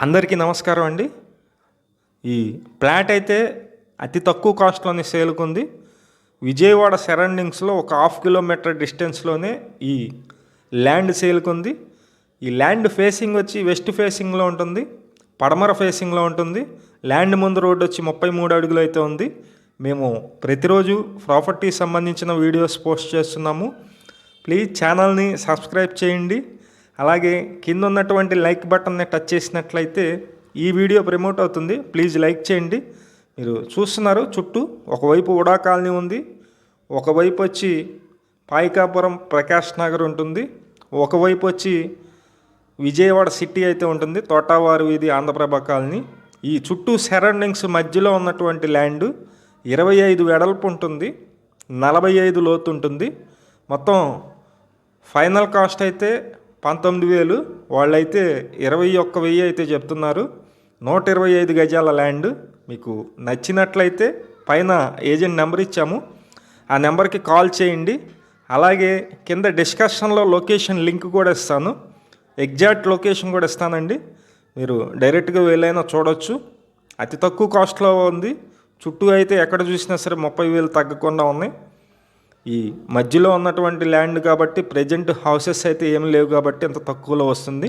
అందరికీ నమస్కారం అండి. ఈ ఫ్లాట్ అయితే అతి తక్కువ కాస్ట్‌లోనే సేల్‌కుంది. విజయవాడ సరౌండింగ్స్‌లో ఒక హాఫ్ కిలోమీటర్ డిస్టెన్స్‌లోనే ఈ ల్యాండ్ సేల్‌కుంది. ఈ ల్యాండ్ ఫేసింగ్ వచ్చి వెస్ట్ ఫేసింగ్‌లో ఉంటుంది. పడమర ఫేసింగ్‌లో ఉంటుంది. ల్యాండ్ ముందు రోడ్డు వచ్చి 33 అడుగులు అయితే ఉంది. మేము ప్రతిరోజు ప్రాపర్టీకి సంబంధించిన వీడియోస్ పోస్ట్ చేస్తున్నాము. ప్లీజ్ ఛానల్ని సబ్స్క్రైబ్ చేయండి. అలాగే కింద ఉన్నటువంటి లైక్ బటన్ని టచ్ చేసినట్లయితే ఈ వీడియో ప్రమోట్ అవుతుంది. ప్లీజ్ లైక్ చేయండి. మీరు చూస్తున్నారు చుట్టూ ఒకవైపు ఉడా కాలనీ ఉంది, ఒకవైపు వచ్చి పాయికాపురం ప్రకాష్ నగర్ ఉంటుంది, ఒకవైపు వచ్చి విజయవాడ సిటీ అయితే ఉంటుంది, తోటావారి వీధి ఆంధ్రప్రభ కాలనీ. ఈ చుట్టూ సరౌండింగ్స్ మధ్యలో ఉన్నటువంటి ల్యాండ్ 25 వెడల్పు ఉంటుంది, 45 లోతు ఉంటుంది. మొత్తం ఫైనల్ కాస్ట్ అయితే 19,000. వాళ్ళైతే 21,000 అయితే చెప్తున్నారు. 125 గజాల ల్యాండ్. మీకు నచ్చినట్లయితే పైన ఏజెంట్ నెంబర్ ఇచ్చాము, ఆ నెంబర్కి కాల్ చేయండి. అలాగే కింద డిస్కషన్లో లొకేషన్ లింక్ కూడా ఇస్తాను, ఎగ్జాక్ట్ లొకేషన్ కూడా ఇస్తానండి. మీరు డైరెక్ట్గా వెళ్ళైనా చూడొచ్చు. అతి తక్కువ కాస్ట్లో ఉంది. చుట్టూ అయితే ఎక్కడ చూసినా సరే 30,000 తగ్గకుండా ఉన్నాయి. ఈ మధ్యలో ఉన్నటువంటి ల్యాండ్ కాబట్టి ప్రజెంట్ హౌసెస్ అయితే ఏమి లేవు కాబట్టి అంత తక్కువలో వస్తుంది.